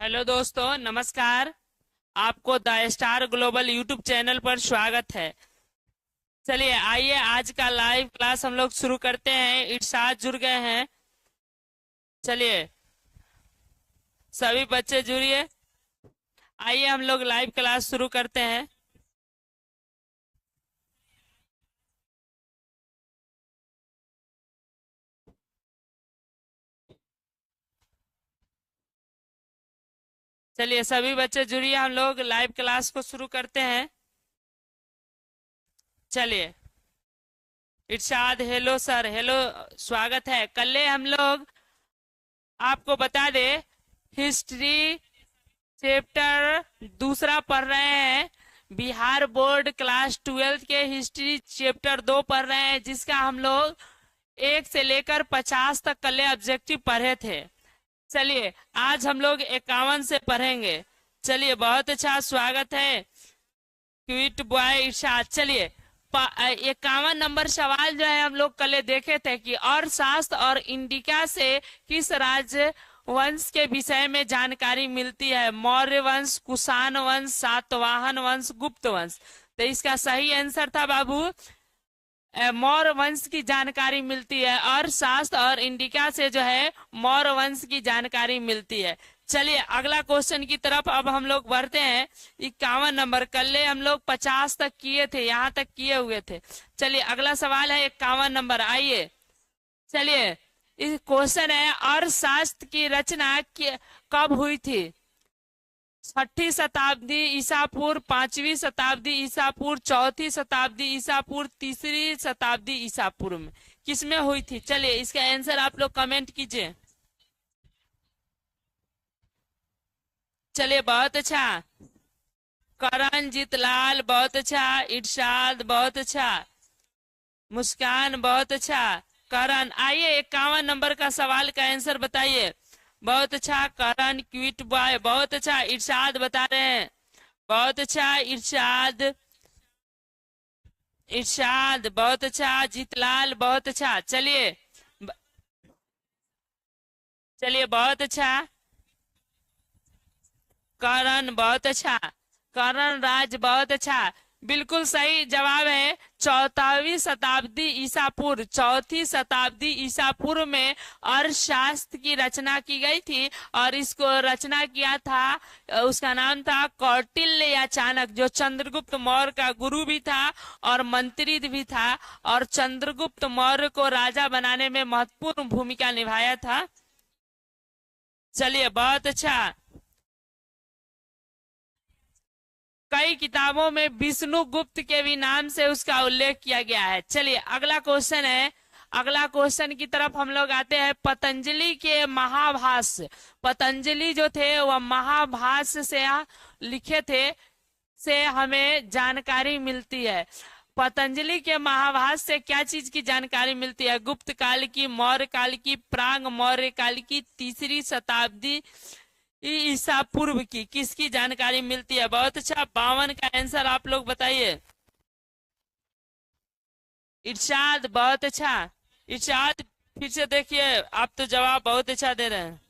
Hello दोस्तों, नमस्कार। आपको the star global YouTube channel पर स्वागत है। चलिए आइए आज का लाइव क्लास हम लोग शुरू करते हैं। इरशाद जुड़ गए हैं। चलिए सभी बच्चे जुड़िए। आइए हम लोग लाइव क्लास शुरू करते हैं। चलिए सभी बच्चे जुड़िए, हम लोग लाइव क्लास को शुरू करते हैं। चलिए इरशाद, हेलो सर। हेलो, स्वागत है। कल हम लोग आपको बता दे, हिस्ट्री चैप्टर दूसरा पढ़ रहे हैं। बिहार बोर्ड क्लास 12 के हिस्ट्री चैप्टर 2 पढ़ रहे हैं, जिसका हम लोग 1 से लेकर 50 तक कल ऑब्जेक्टिव पढ़े थे। चलिए आज हम लोग 51 से पढ़ेंगे। चलिए बहुत अच्छा, स्वागत है क्विट बॉय इरशाद। चलिए 51 नंबर सवाल जो है हम लोग कल देखे थे कि और शास्त्र और इंडिका से किस राज्य वंश के विषय में जानकारी मिलती है। मौर्य वंश, कुषाण वंश, सातवाहन वंश, गुप्त वंश। तो इसका सही आंसर था बाबू, मौर्य वंश की जानकारी मिलती है। और शास्त्र और इंडिका से जो है मौर्य वंश की जानकारी मिलती है। चलिए अगला क्वेश्चन की तरफ अब हम लोग बढ़ते हैं। 51 नंबर, कल हम लोग 50 तक किए थे, यहाँ तक किए हुए थे। चलिए अगला सवाल है 51 नंबर। आइए चलिए, इस क्वेश्चन है अर्थशास्त्र की रचना कब हुई थी। 6ठी शताब्दी ईसा पूर्व, 5वीं शताब्दी ईसा पूर्व, 4थी शताब्दी ईसा पूर्व, 3री शताब्दी ईसा पूर्व में किसमें हुई थी। चलिए इसका आंसर आप लोग कमेंट कीजिए। चलिए बहुत अच्छा, करणजीत लाल बहुत अच्छा, इरशाद बहुत अच्छा, मुस्कान बहुत अच्छा, करण। आइए 51 नंबर का सवाल का आंसर बताइए। बहुत अच्छा करण, क्विट बॉय बहुत अच्छा, इरशाद बता रहे हैं बहुत अच्छा, इरशाद। इरशाद बहुत अच्छा, जीतलाल बहुत अच्छा। चलिए चलिए बहुत अच्छा, करण बहुत अच्छा, करण राज बहुत अच्छा। बिल्कुल सही जवाब है 14वीं शताब्दी ईसा पूर्व। 4थी शताब्दी ईसा पूर्व में अर्थशास्त्र की रचना की गई थी। और इसको रचना किया था, उसका नाम था कौटिल्य या चाणक्य, जो चंद्रगुप्त मौर्य का गुरु भी था और मंत्री भी था। और चंद्रगुप्त मौर्य को राजा बनाने में महत्वपूर्ण भूमिका निभाया था। चलिए बहुत अच्छा, कई किताबों में विष्णु गुप्त के भी नाम से उसका उल्लेख किया गया है। चलिए अगला क्वेश्चन है। अगला क्वेश्चन की तरफ हम लोग आते हैं। पतंजलि के महाभाष्य, पतंजलि जो थे वह महाभाष्य से लिखे थे, से हमें जानकारी मिलती है। पतंजलि के महाभाष्य से क्या चीज की जानकारी मिलती है। गुप्त काल की, मौर्य काल की, प्राग मौर्य काल की, 3री शताब्दी ईसा पूर्व की, किसकी जानकारी मिलती है। बहुत अच्छा, 52 का आंसर आप लोग बताइए। इरशाद बहुत अच्छा, इरशाद फिर से देखिए, आप तो जवाब बहुत अच्छा दे रहे हैं।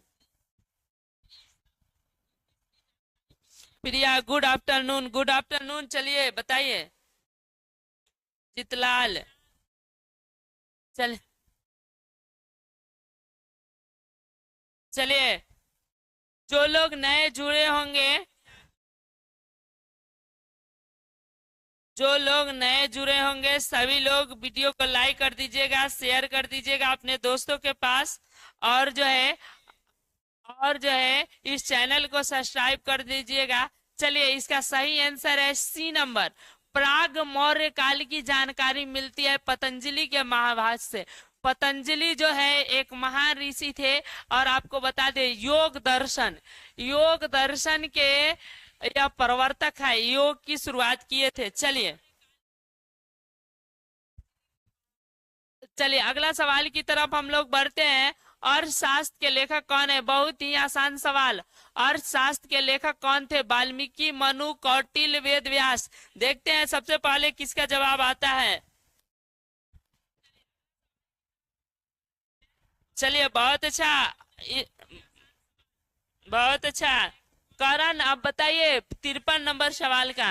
प्रिया गुड आफ्टरनून, गुड आफ्टरनून। चलिए बताइए, जितलाल। चल चलिए, जो लोग नए जुड़े होंगे, जो लोग नए जुड़े होंगे सभी लोग वीडियो को लाइक कर दीजिएगा, शेयर कर दीजिएगा अपने दोस्तों के पास। और जो है इस चैनल को सब्सक्राइब कर दीजिएगा। चलिए इसका सही आंसर है सी नंबर, प्राग मौर्य काल की जानकारी मिलती है पतंजलि के महाभाष्य से। पतंजलि जो है एक महान ऋषि थे। और आपको बता दे, योग दर्शन के यह प्रवर्तक है, योग की शुरुआत किए थे। चलिए चलिए अगला सवाल की तरफ हम लोग बढ़ते हैं। अर्थशास्त्र के लेखक कौन है। बहुत ही आसान सवाल। अर्थशास्त्र के लेखक कौन थे। वाल्मीकि, मनु, कौटिल्य, वेद व्यास। देखते हैं सबसे पहले किसका जवाब आता है। चलिए बहुत अच्छा, बहुत अच्छा। करण, आप बताइए 53 नंबर सवाल का।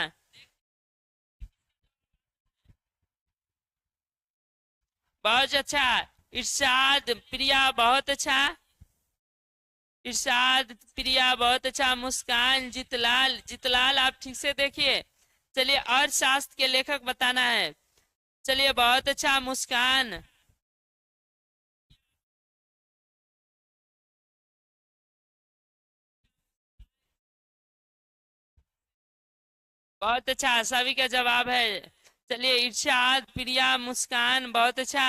बहुत अच्छा। इरशाद, प्रिया, बहुत अच्छा। इरशाद, प्रिया, बहुत अच्छा। मुस्कान, जितलाल, जितलाल आप ठीक से देखिए। चलिए, अर्थशास्त्र के लेखक बताना है। चलिए, बहुत अच्छा। मुस्कान, बहुत अच्छा, सभी का जवाब है। चलिए, इरशाद, प्रिया, मुस्कान, बहुत अच्छा।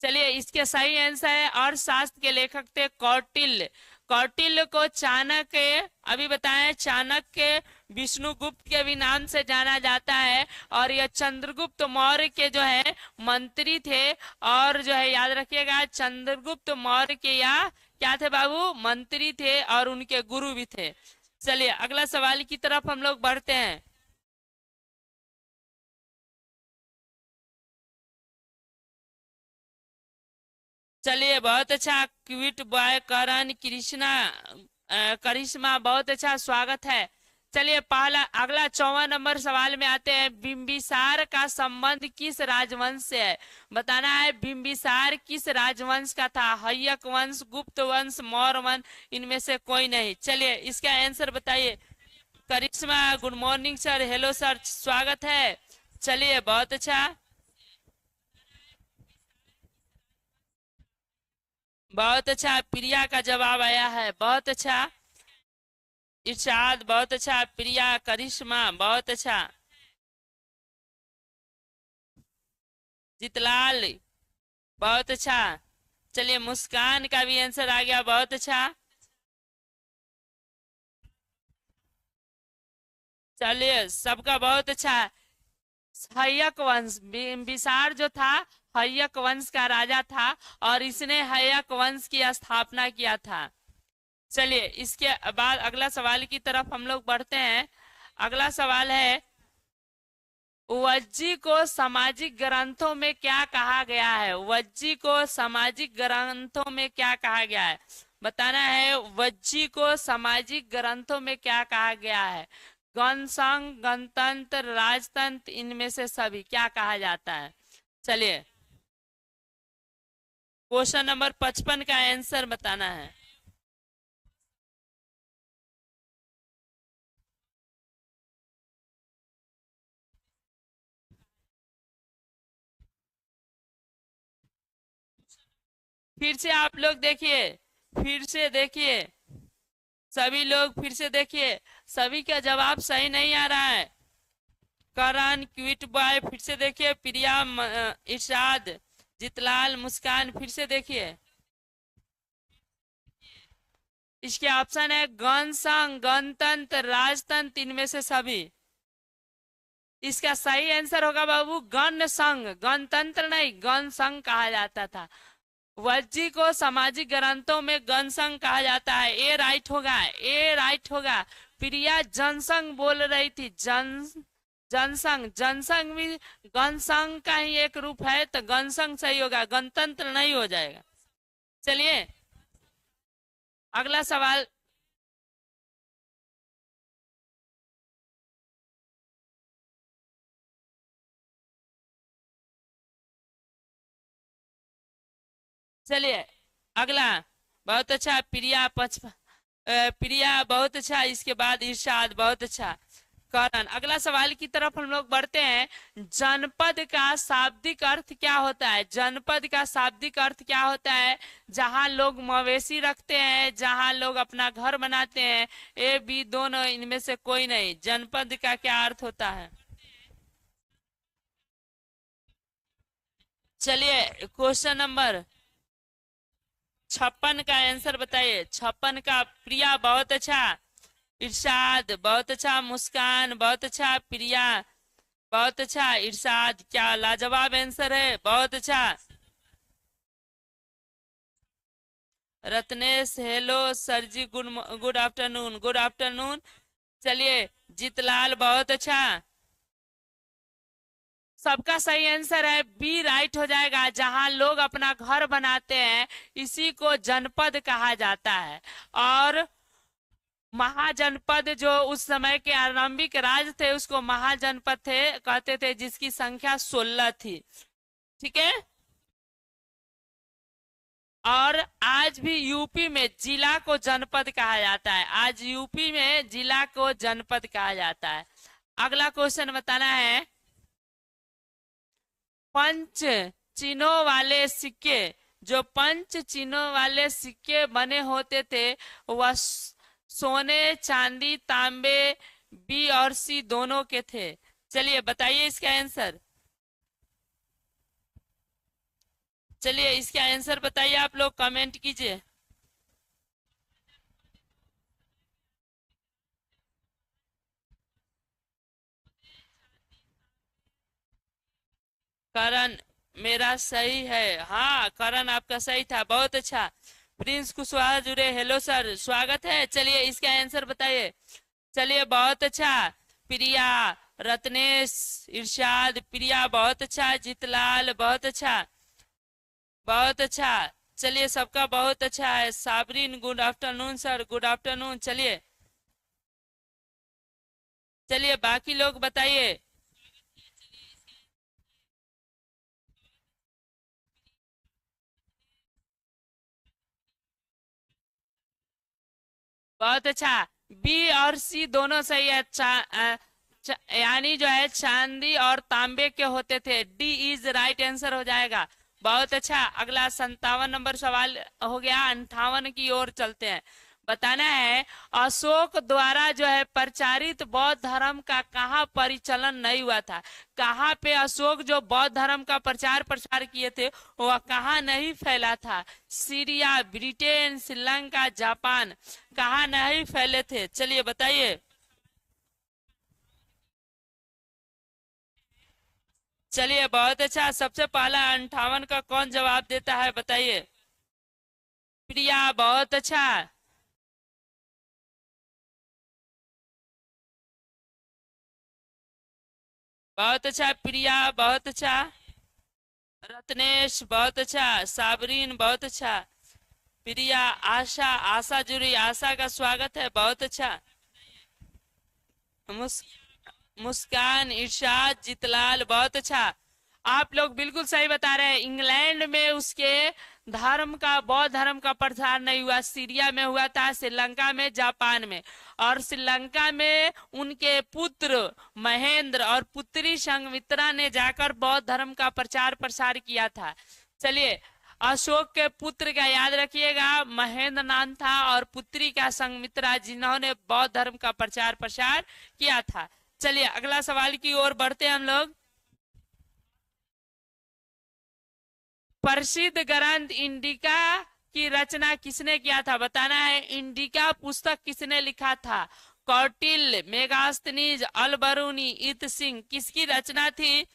चलिए, इसके सही आंसर है, अर्थशास्त्र के लेखक थे कौटिल्य। कौटिल्य को चाणक्य, अभी बताएं, चाणक्य विष्णुगुप्त के भी नाम से जाना जाता है। और यह चंद्रगुप्त मौर्य के जो है मंत्री थे। और जो है याद रखिएगा, चंद्रगुप्त मौर्य के या क्या थे बाबू, मंत्री थे और उनके गुरु भी थे। चलिए, अगला सवाल की तरफ हम लोग बढ़ते हैं। चलिए, बहुत अच्छा। क्विट बॉय, करण, कृष्णा, करिश्मा, बहुत अच्छा, स्वागत है। चलिए, पहला अगला 54 नंबर सवाल में आते हैं। बिंबिसार का संबंध किस राजवंश से है? बताना है, बिंबिसार किस राजवंश का था? हय्यक वंश, गुप्त वंश, मौर्य वंश, इनमें से कोई नहीं। चलिए, इसका आंसर बताइए। Karishma, good morning sir, hello sir, स्वागत है। चलिए, बहुत अच्छा। बहुत अच्छा, प्रिया का जवाब आया है, बहुत अच्छा। इरशाद, बहुत अच्छा। प्रिया, करिश्मा, बहुत अच्छा। जितलाल, बहुत अच्छा। चलिए, मुस्कान का भी आंसर आ गया, बहुत अच्छा। चलिए, सबका बहुत अच्छा। हय्यक वंश, बिंबिसार जो था हय्यक वंश का राजा था। और इसने हय्यक वंश की स्थापना किया था। चलिए, इसके बाद अगला सवाल की तरफ हम लोग बढ़ते हैं। अगला सवाल है, वज्जी को सामाजिक ग्रंथों में क्या कहा गया है? वज्जी को सामाजिक ग्रंथों में क्या कहा गया है? बताना है, वज्जी को सामाजिक ग्रंथों में क्या कहा गया है? गणसंघ, गणतंत्र, राजतंत्र, इनमें से सभी क्या कहा जाता है? चलिए, क्वेश्चन नंबर 55 का आंसर बताना है। फिर से आप लोग देखिए, फिर से देखिए, सभी लोग फिर से देखिए। सभी का जवाब सही नहीं आ रहा है। करण, क्विट बॉय, फिर से देखिए। प्रिया, इरशाद, जितलाल, मुस्कान, फिर से देखिए। इसके ऑप्शन है गण संघ, गणतंत्र, राजतंत्र, इनमें से सभी। इसका सही आंसर होगा बाबू गण संघ, गणतंत्र नहीं, गण संघ कहा जाता था। वज्जी को सामाजिक ग्रंथों में गण संघ कहा जाता है। ए राइट होगा, ए राइट होगा। प्रिया जनसंघ बोल रही थी, जनसंघ, जनसंघ भी गणसंघ का ही एक रूप है, तो गणसंघ सही होगा, गणतंत्र नहीं हो जाएगा। चलिए, अगला सवाल। चलिए, अगला, बहुत अच्छा। प्रिया, प्रिया, बहुत अच्छा। इसके बाद इरशाद, बहुत अच्छा। करण, अगला सवाल की तरफ हम लोग बढ़ते हैं। जनपद का शाब्दिक अर्थ क्या होता है? जनपद का शाब्दिक अर्थ क्या होता है? जहां लोग मवेशी रखते हैं, जहां लोग अपना घर बनाते हैं, ए बी दोनों, इनमें से कोई नहीं। जनपद का क्या अर्थ होता है? चलिए, क्वेश्चन नंबर 56 का आंसर बताइए। 56 का, प्रिया, बहुत अच्छा। इरशाद, बहुत अच्छा। मुस्कान, बहुत अच्छा। प्रिया, बहुत अच्छा। इरशाद, क्या लाजवाब आंसर है, बहुत अच्छा। Ratnesh, hello sir ji, good good afternoon, good afternoon. चलिए, जीतलाल, बहुत अच्छा। सबका सही आंसर है बी, राइट हो जाएगा। जहां लोग अपना घर बनाते हैं, इसी को जनपद कहा जाता है। और महाजनपद जो उस समय के आरंभिक राज थे उसको महाजनपद थे कहते थे, जिसकी संख्या 16 थी। ठीक है। और आज भी यूपी में जिला को जनपद कहा जाता है। आज यूपी में जिला को जनपद कहा जाता है। अगला क्वेश्चन बताना है, पंच चिन्हों वाले सिक्के, जो पंच चिन्हों वाले सिक्के बने होते थे वह सोने, चांदी, तांबे, बी और सी दोनों के थे। चलिए बताइए इसका आंसर। चलिए इसका आंसर बताइए, आप लोग कमेंट कीजिए। करण मेरा सही है। हाँ करण आपका सही था, बहुत अच्छा। प्रिंस कुशवाहा जुड़े, हेलो सर, स्वागत है। चलिए इसका आंसर बताइए। चलिए बहुत अच्छा। प्रिया, रत्नेश, इरशाद, प्रिया बहुत अच्छा, जीतलाल बहुत अच्छा, बहुत अच्छा। चलिए सबका बहुत अच्छा है। Sabreen good afternoon sir, good afternoon. चलिए चलिए बाकी लोग बताइए। बहुत अच्छा। बी और सी दोनों सही है। यानी जो है चांदी और तांबे के होते थे। डी इज राइट आंसर हो जाएगा। बहुत अच्छा। अगला 57 नंबर सवाल हो गया। 58 की ओर चलते हैं। बताना है, अशोक द्वारा जो है प्रचारित बौद्ध धर्म का कहाँ परिचलन नहीं हुआ था। कहाँ पे अशोक जो बौद्ध धर्म का प्रचार प्रसार किए थे वह कहाँ नहीं फैला था। सीरिया, ब्रिटेन, श्रीलंका, जापान, कहाँ नहीं फैले थे। चलिए बताइए। चलिए बहुत अच्छा। सबसे पहला 58 का कौन जवाब देता है बताइए। प्रिया बहुत अच्छा। बहुत अच्छा प्रिया, बहुत अच्छा। रत्नेश बहुत अच्छा। साबरीन बहुत अच्छा। प्रिया, आशा, आशा जुड़ी, आशा का स्वागत है, बहुत अच्छा। मुस, मुस्कान, इरशाद, जितलाल बहुत अच्छा। आप लोग बिल्कुल सही बता रहे हैं। इंग्लैंड में उसके धर्म का, बौद्ध धर्म का प्रसार नहीं हुआ। सीरिया में हुआ था, श्रीलंका में, जापान में। और श्रीलंका में उनके पुत्र महेंद्र और पुत्री संघमित्रा ने जाकर बौद्ध धर्म का प्रचार प्रसार किया था। चलिए, अशोक के पुत्र का याद रखिएगा, महेंद्र नाम था, और पुत्री का संघमित्रा, जिन्होंने बौद्ध धर्म का प्रचार प्रसार किया था। चलिए अगला सवाल की ओर बढ़ते हैं हम लोग। प्रसिद्ध ग्रंथ इंडिका की रचना किसने किया था बताना है। इंडिका पुस्तक किसने लिखा था। कौटिल्य, मेगास्थनीज, अल बरूनी, इत सिंह, किसकी रचना थी।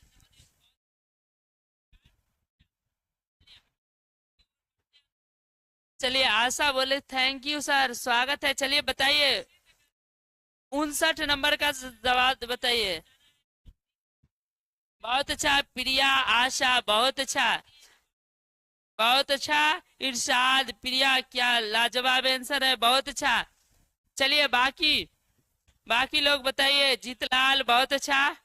चलिए आशा बोले थैंक यू सर, स्वागत है। चलिए बताइए 59 नंबर का जवाब बताइए। बहुत अच्छा प्रिया, आशा बहुत अच्छा, बहुत अच्छा। इरशाद, प्रिया, क्या लाजवाब आंसर है, बहुत अच्छा। चलिए बाकी बाकी लोग बताइए। जीतलाल बहुत अच्छा।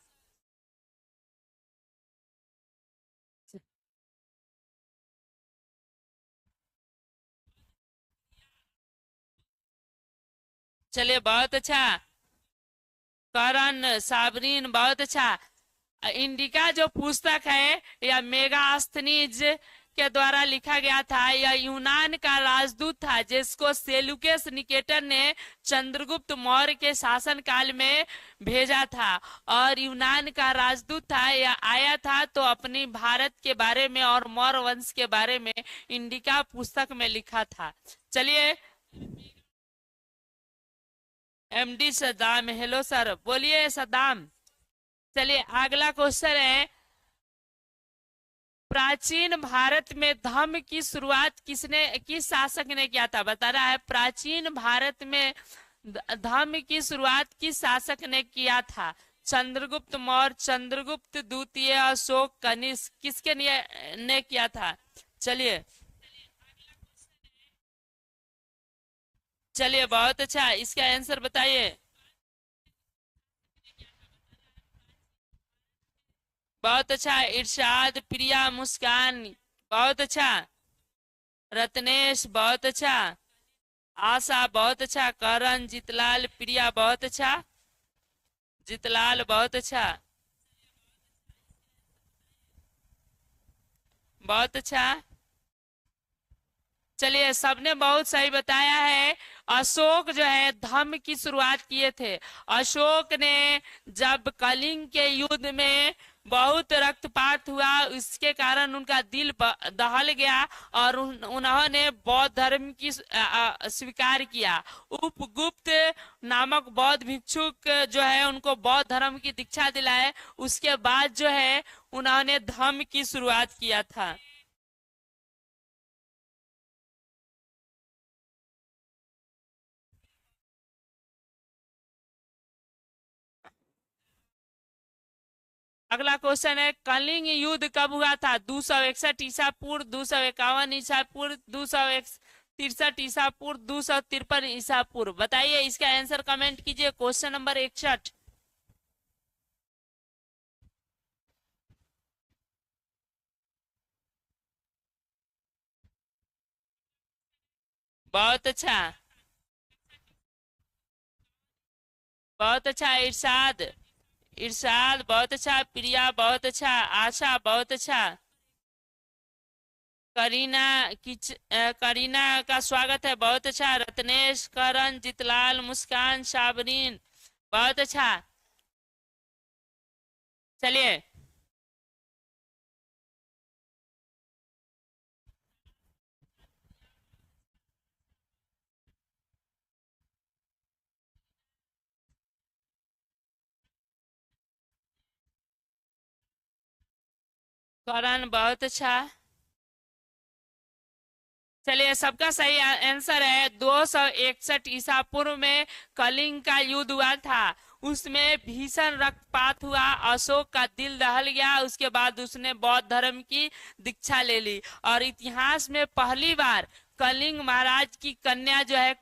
चलिए बहुत अच्छा। करण, साबरीन बहुत अच्छा। इंडिका जो पुस्तक है यह मेगास्थनीज के द्वारा लिखा गया था। यह यूनान का राजदूत था जिसको सेलुकस निकेटर ने चंद्रगुप्त मौर्य के शासन काल में भेजा था। और यूनान का राजदूत था, यह आया था तो अपनी भारत के बारे में और मौर्य वंश के बारे में इंडिका पुस्तक में लिखा था। चलिए एमडी सद्दाम, हेलो सर, बोलिए सद्दाम। चलिए अगला क्वेश्चन है, प्राचीन भारत में धम्म की शुरुआत किस शासक ने किया था बता रहा है। प्राचीन भारत में धम्म की शुरुआत किस शासक ने किया था। चंद्रगुप्त मौर्य, चंद्रगुप्त द्वितीय, अशोक, कनिष्क, किसके ने किया था। चलिए चलिए बहुत अच्छा, इसका आंसर बताइए। बहुत अच्छा, इरशाद, प्रिया, मुस्कान, बहुत अच्छा, रत्नेश बहुत अच्छा, आशा बहुत अच्छा, करण, जितलाल, प्रिया बहुत अच्छा, जितलाल बहुत अच्छा, बहुत अच्छा। चलिए सबने बहुत सही बताया है। अशोक जो है धम्म की शुरुआत किए थे। अशोक ने जब कलिंग के युद्ध में बहुत रक्तपात हुआ, इसके कारण उनका दिल दहल गया और उन्होंने बौद्ध धर्म की स्वीकार किया। उपगुप्त नामक बौद्ध भिक्षुक जो है उनको बौद्ध धर्म की दीक्षा दिलाए। उसके बाद जो है उन्होंने धम्म की शुरुआत किया था। अगला क्वेश्चन है, कलिंग युद्ध कब हुआ था? 261 ईसा पूर्व, 251 ईसा पूर्व, 263 ईसा पूर्व, 253 ईसा पूर्व। बताइए इसका आंसर कमेंट कीजिए। Question number 61। बहुत अच्छा, बहुत अच्छा, इरशाद, इरशाद बहुत अच्छा, प्रिया बहुत अच्छा, आशा बहुत अच्छा, करीना करीना का स्वागत है, बहुत अच्छा, रत्नेश, करण, जितलाल, मुस्कान, शाबरीन, बहुत अच्छा। चलिए करण बहुत अच्छा। चलिए सबका सही आंसर है। 261 ईसा पूर्व में कलिंग का युद्ध हुआ था। उसमें भीषण रक्तपात हुआ, अशोक का दिल दहल गया, उसके बाद उसने बौद्ध धर्म की दीक्षा ले ली और इतिहास में पहली बार कलिंग महाराज की कन्या जो है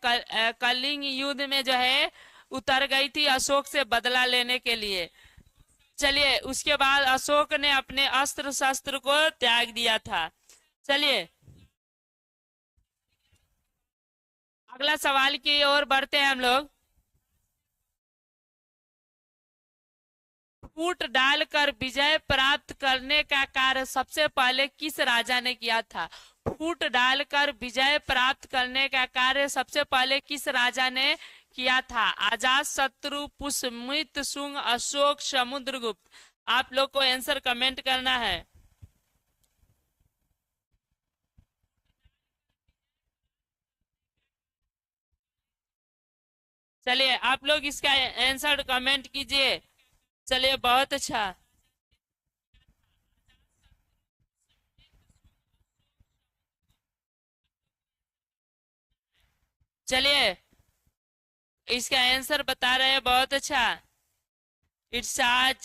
कलिंग युद्ध में जो है उतर गई थी अशोक से बदला लेने के लिए। चलिए उसके बाद अशोक ने अपने अस्त्र शस्त्र को त्याग दिया था। चलिए अगला सवाल की ओर बढ़ते हैं हम लोग। फूट डालकर विजय प्राप्त करने का कार्य सबसे पहले किस राजा ने किया था? फूट डालकर विजय प्राप्त करने का कार्य सबसे पहले किस राजा ने किया था? अजात शत्रु, पुष्यमित्र, शुंग, अशोक, समुद्रगुप्त। आप लोग को आंसर कमेंट करना है। चलिए आप लोग इसका आंसर कमेंट कीजिए। चलिए बहुत अच्छा। चलिए इसका आंसर बता रहे हैं, बहुत अच्छा। इरशाद,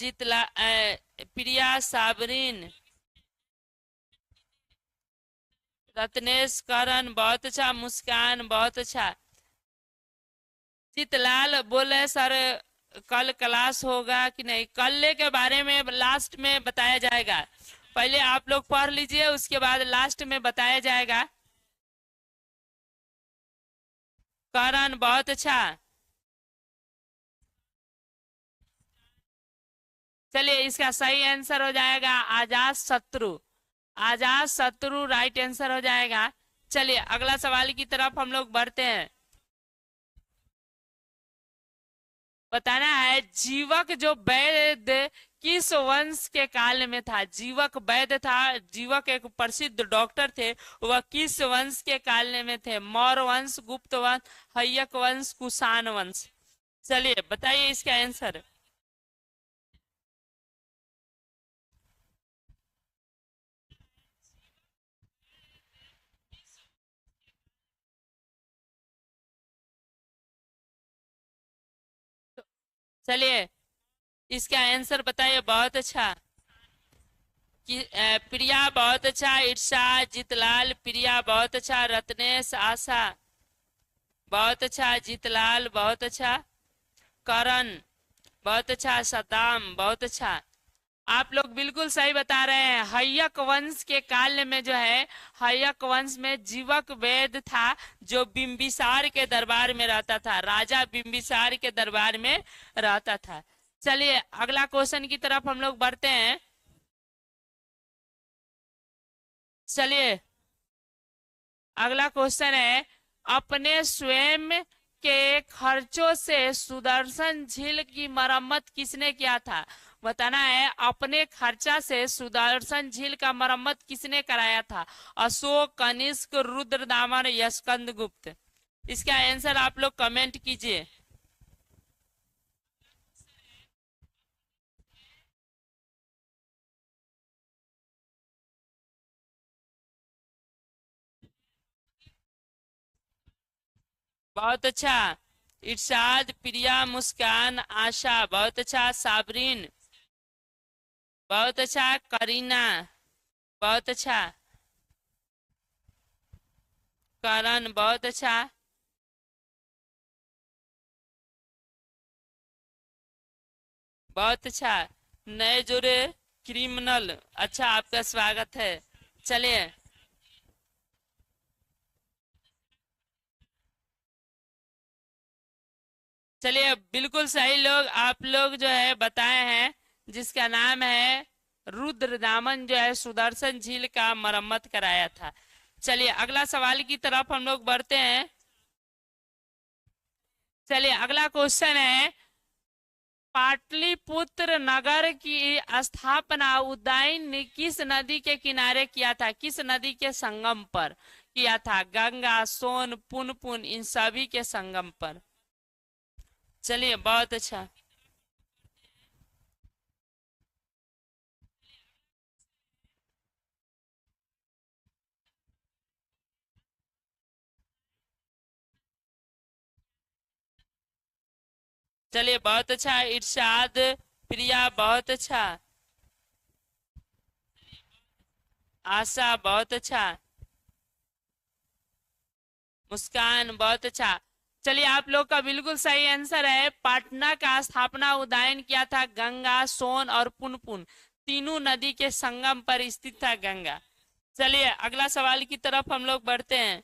प्रिया, साबरीन, रत्नेश, करण बहुत अच्छा, मुस्कान बहुत अच्छा। चितलाल बोले सर कल क्लास होगा कि नहीं? कल के बारे में लास्ट में बताया जाएगा। पहले आप लोग पढ़ लीजिए, उसके बाद लास्ट में बताया जाएगा। करण बहुत अच्छा। चलिए इसका सही आंसर हो जाएगा आजाद शत्रु। आजाद शत्रु राइट आंसर हो जाएगा। चलिए अगला सवाल की तरफ हम लोग बढ़ते हैं। बताना है जीवक जो वैद्य किस वंश के काल में था? जीवक वैद्य था, जीवक एक प्रसिद्ध डॉक्टर थे। वह किस वंश के काल में थे? मौर्य वंश, गुप्त वंश, हय्यक वंश, कुषाण वंश। चलिए बताइए इसका आंसर। चलिए इसका आंसर बताइए। बहुत अच्छा कि प्रिया बहुत अच्छा, ईर्षा, जितलाल, प्रिया बहुत अच्छा, रत्नेश, आशा बहुत अच्छा। जीतलाल बहुत अच्छा। करण बहुत अच्छा। सदाम बहुत अच्छा। आप लोग बिल्कुल सही बता रहे हैं। हय्यक वंश के काल में जो है, हय्यक वंश में जीवक वेद था, जो बिंबिसार के दरबार में रहता था, राजा बिंबिसार के दरबार में रहता था। चलिए अगला क्वेश्चन की तरफ हम लोग बढ़ते हैं। चलिए अगला क्वेश्चन है, अपने स्वयं के खर्चों से सुदर्शन झील की मरम्मत किसने किया था? बताना है, अपने खर्चा से सुदर्शन झील का मरम्मत किसने कराया था? अशोक, कनिष्क, रुद्रदामन, यशकंद गुप्त। इसका आंसर आप लोग कमेंट कीजिए। बहुत अच्छा। इरशाद, प्रिया, मुस्कान, आशा बहुत अच्छा। साबरीन बहुत अच्छा। करीना बहुत अच्छा। करण बहुत अच्छा। बहुत अच्छा। नए जुड़े क्रिमिनल, अच्छा आपका स्वागत है। चलिए चलिए, बिल्कुल सही लोग आप लोग जो है बताए हैं, जिसका नाम है रुद्रदामन, जो है सुदर्शन झील का मरम्मत कराया था। चलिए अगला सवाल की तरफ हम लोग बढ़ते हैं। चलिए अगला क्वेश्चन है, पाटलिपुत्र नगर की स्थापना उदयन ने किस नदी के किनारे किया था? किस नदी के संगम पर किया था? गंगा, सोन, पुनपुन, इन सभी के संगम पर। चलिए बहुत अच्छा। चलिए बहुत अच्छा। इरशाद, प्रिया बहुत अच्छा। आशा बहुत अच्छा। मुस्कान बहुत अच्छा। चलिए आप लोग का बिल्कुल सही आंसर है। पटना का स्थापना उदयन किया था गंगा, सोन और पुनपुन, तीनों नदी के संगम पर स्थित था गंगा। चलिए अगला सवाल की तरफ हम लोग बढ़ते हैं।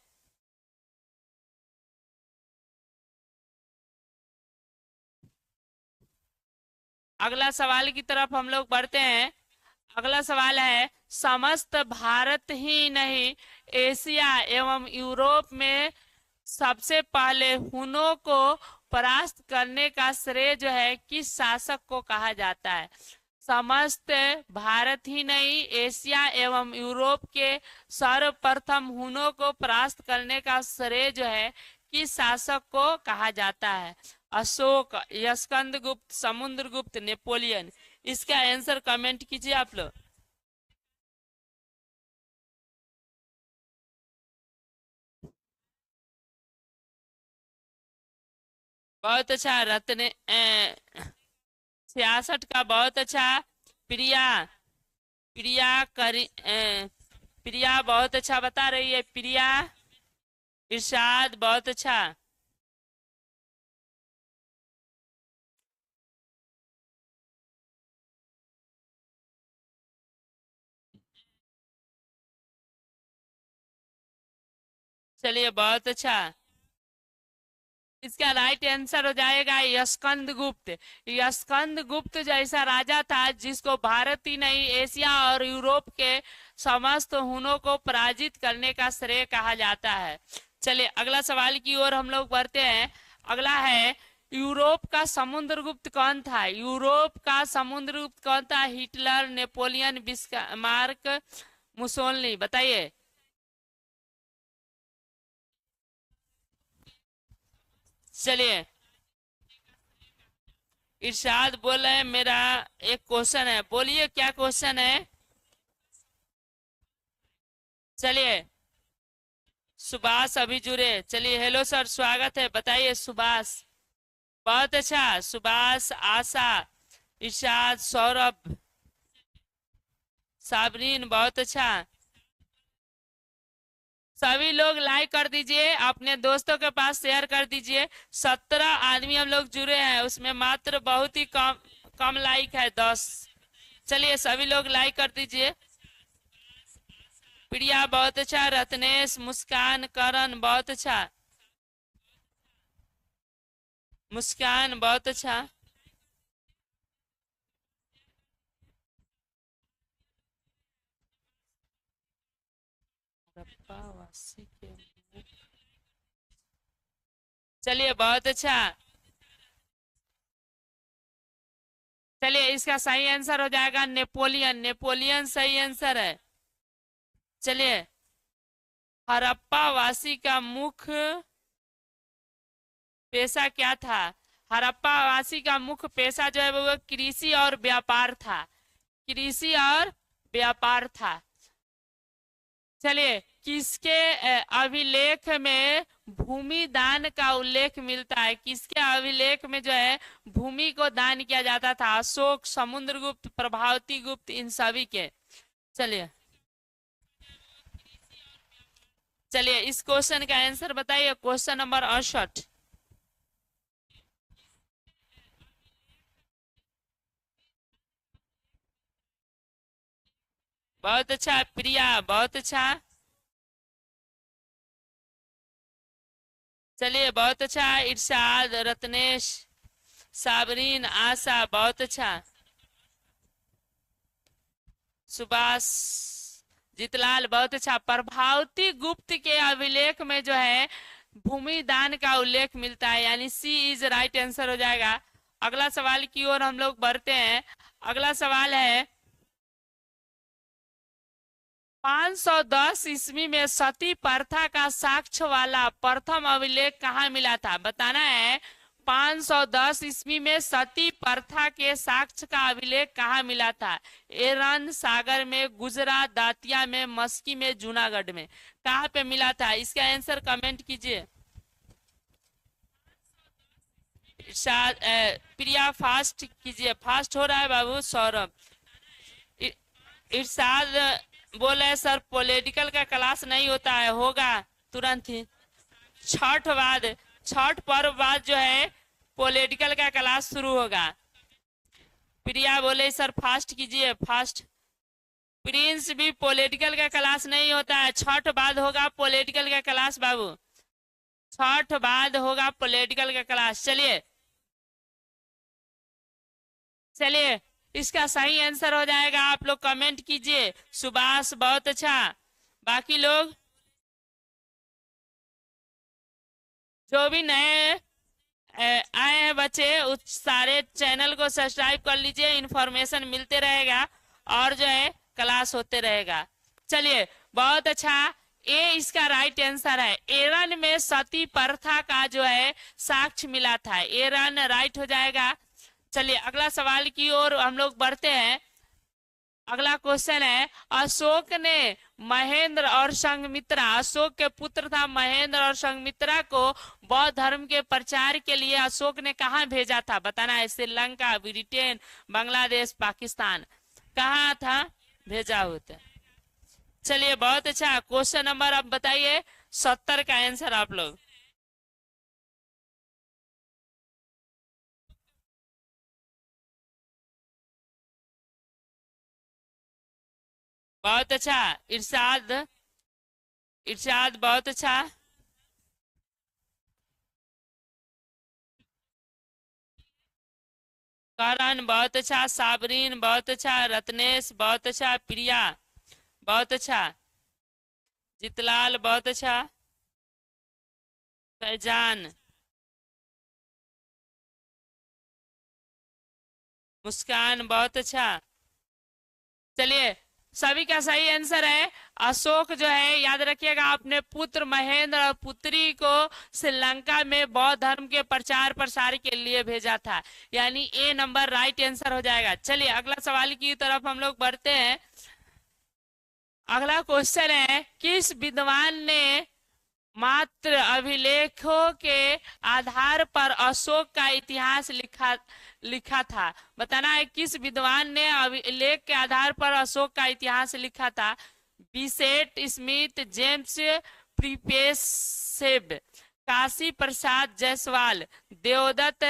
अगला सवाल की तरफ हम लोग बढ़ते हैं। अगला सवाल है, समस्त भारत ही नहीं, एशिया एवं यूरोप में सबसे पहले हुनों को परास्त करने का श्रेय जो है किस शासक को कहा जाता है? समस्त भारत ही नहीं, एशिया एवं यूरोप के सर्वप्रथम हुनों को परास्त करने का श्रेय जो है किस शासक को कहा जाता है? अशोक, यशकंद गुप्त, समुद्रगुप्त, नेपोलियन। इसका आंसर कमेंट कीजिए आप लोग। बहुत अच्छा। रत्न 66 का बहुत अच्छा। प्रिया, प्रिया प्रिया बहुत अच्छा बता रही है प्रिया। इरशाद बहुत अच्छा। चलिए बहुत अच्छा। इसका राइट आंसर हो जाएगा यशकंद गुप्त। यशकंद गुप्त जैसा राजा था जिसको भारत ही नहीं, एशिया और यूरोप के समस्त हुनों को पराजित करने का श्रेय कहा जाता है। चलिए अगला सवाल की ओर हम लोग बढ़ते हैं। अगला है, यूरोप का समुद्रगुप्त कौन था? यूरोप का समुद्रगुप्त कौन था? Hitler, Napoleon, Bismarck, Mussolini. बताइए। चलिए इरशाद बोल रहे हैं, मेरा एक क्वेश्चन है, बोलिए क्या क्वेश्चन है। चलिए सुभाष अभी जुड़े। चलिए हेलो सर, स्वागत है। बताइए सुभाष। बहुत अच्छा। सुभाष, आशा, इरशाद, सौरभ, साबरीन बहुत अच्छा। सभी लोग लाइक कर दीजिए, अपने दोस्तों के पास शेयर कर दीजिए। 17 आदमी हम लोग जुड़े हैं, उसमें मात्र बहुत ही कम कम लाइक है, 10। चलिए सभी लोग लाइक कर दीजिए। प्रिया बहुत अच्छा, रत्नेश, मुस्कान, करण बहुत अच्छा, मुस्कान बहुत अच्छा। रप्पा वासी के चलिए बहुत अच्छा। चलिए इसका सही आंसर हो जाएगा नेपोलियन, नेपोलियन सही आंसर है। चलिए हड़प्पा वासी का मुख्य पेशा क्या था? हड़प्पा वासी का मुख्य पेशा जो है वो कृषि और व्यापार था, कृषि और व्यापार था। चलिए किसके अभिलेख में भूमि दान का उल्लेख मिलता है? किसके अभिलेख में जो है भूमि को दान किया जाता था? अशोक, समुद्रगुप्त, प्रभावती गुप्त, इन सभी के। चलिए चलिए इस क्वेश्चन का आंसर बताइए, क्वेश्चन नंबर 68। बहुत अच्छा प्रिया, बहुत अच्छा। चलिए बहुत अच्छा इरशाद, रत्नेश, साबरीन, आशा बहुत अच्छा, सुभाष, जितलाल बहुत अच्छा। प्रभावती गुप्त के अभिलेख में जो है भूमि दान का उल्लेख मिलता है, यानी सी इज राइट आंसर हो जाएगा। अगला सवाल की ओर हम लोग बढ़ते हैं। अगला सवाल है 510 ईस्वी में सती प्रथा का साक्ष्य वाला प्रथम अभिलेख कहाँ मिला था? बताना है 510 ईस्वी में सती प्रथा के साक्ष्य का अभिलेख कहाँ मिला था? एरन सागर में, गुजरात, दातिया में, मस्की में, जूनागढ़ में, कहाँ पे मिला था? इसका आंसर कमेंट कीजिए। प्रिया फास्ट कीजिए, फास्ट हो रहा है बाबू। सौरभ, इरशाद बोल रहे सर पॉलिटिकल का क्लास नहीं होता है, होगा तुरंत ही। छठ बाद, छठ पर्व बाद जो है पॉलिटिकल का क्लास शुरू होगा। प्रिया बोले सर फास्ट कीजिए, फास्ट। प्रिंस भी पॉलिटिकल का क्लास नहीं होता है, छठ बाद होगा पॉलिटिकल का क्लास बाबू, छठ बाद होगा पॉलिटिकल का क्लास। चलिए चलिए इसका सही आंसर हो जाएगा, आप लोग कमेंट कीजिए। सुभाष बहुत अच्छा। बाकी लोग जो भी नए आए हैं बच्चे, उस सारे चैनल को सब्सक्राइब कर लीजिए, इन्फॉर्मेशन मिलते रहेगा और जो है क्लास होते रहेगा। चलिए बहुत अच्छा, ए इसका राइट आंसर है। एरन में सती प्रथा का जो है साक्ष्य मिला था, एरन राइट हो जाएगा। चलिए अगला सवाल की ओर हम लोग बढ़ते हैं। अगला क्वेश्चन है अशोक ने महेंद्र और संघमित्रा, अशोक के पुत्र था महेंद्र और संघमित्रा को बौद्ध धर्म के प्रचार के लिए अशोक ने कहाँ भेजा था? बताना है श्रीलंका, ब्रिटेन, बांग्लादेश, पाकिस्तान, कहाँ था भेजा होता? चलिए बहुत अच्छा, क्वेश्चन नंबर अब बताइए 70 का आंसर आप लोग। बहुत अच्छा इरशाद, इरशाद बहुत अच्छा। करण बहुत अच्छा, साबरीन बहुत अच्छा, रत्नेश बहुत अच्छा, प्रिया बहुत अच्छा, जितलाल बहुत अच्छा, फैजान, मुस्कान बहुत अच्छा। चलिए सभी का सही आंसर है अशोक जो है, याद रखिएगा अपने पुत्र महेंद्र और पुत्री को श्रीलंका में बौद्ध धर्म के प्रचार प्रसार के लिए भेजा था, यानी ए नंबर राइट आंसर हो जाएगा। चलिए अगला सवाल की तरफ हम लोग बढ़ते हैं। अगला क्वेश्चन है किस विद्वान ने मात्र अभिलेखों के आधार पर अशोक का इतिहास लिखा लिखा था? बताना है किस विद्वान ने अभिलेख के आधार पर अशोक का इतिहास लिखा था? Beset Smith, James प्रीपेसेड, Kashi Prasad Jaiswal, Devdutt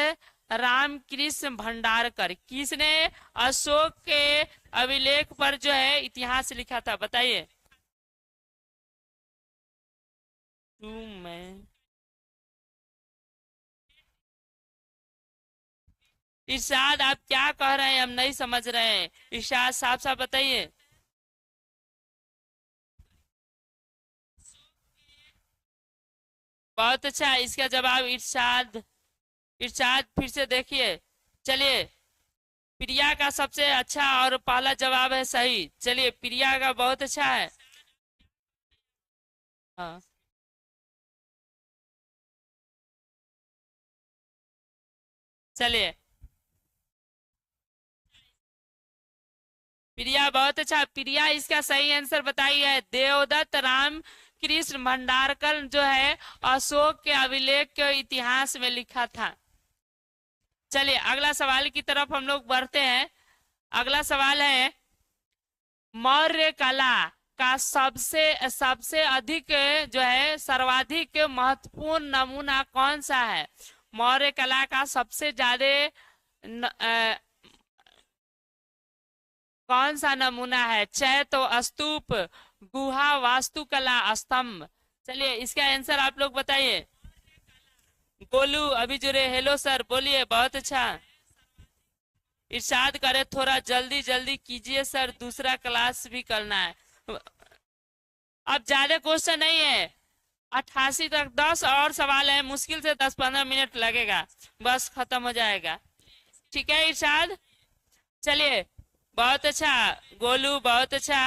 Ramakrishna Bhandarkar. किसने अशोक के अभिलेख पर जो है इतिहास लिखा था, बताइए। मैं इरशाद, आप क्या कह रहे हैं, हम नहीं समझ रहे हैं। इरशाद साफ साफ बताइए। बहुत अच्छा, इसका जवाब इरशाद। इरशाद फिर से देखिए। चलिए, प्रिया का सबसे अच्छा और पहला जवाब है सही। चलिए, प्रिया का बहुत अच्छा है। हाँ, चलिए, प्रिया बहुत अच्छा। प्रिया इसका सही आंसर बताई है। देवदत्त राम कृष्ण भंडारकर जो है अशोक के अभिलेख के इतिहास में लिखा था। चलिए, अगला सवाल की तरफ हम लोग बढ़ते हैं। अगला सवाल है, मौर्य कला का सबसे सबसे अधिक जो है सर्वाधिक महत्वपूर्ण नमूना कौन सा है? मौर्य कला का सबसे ज्यादा कौन सा नमूना है? चैत्य, स्तूप, गुहा, वास्तुकला, स्तंभ। चलिए, इसका आंसर आप लोग बताइए। गोलू अभी जुड़े, हेलो सर, बोलिए। बहुत अच्छा। इरशाद करे थोड़ा जल्दी जल्दी कीजिए सर, दूसरा क्लास भी करना है। अब ज्यादा क्वेश्चन नहीं है, 88 तक 10 और सवाल है, मुश्किल से 10-15 मिनट लगेगा, बस खत्म हो जाएगा। ठीक है इरशाद, चलिए। बहुत अच्छा गोलू, बहुत अच्छा।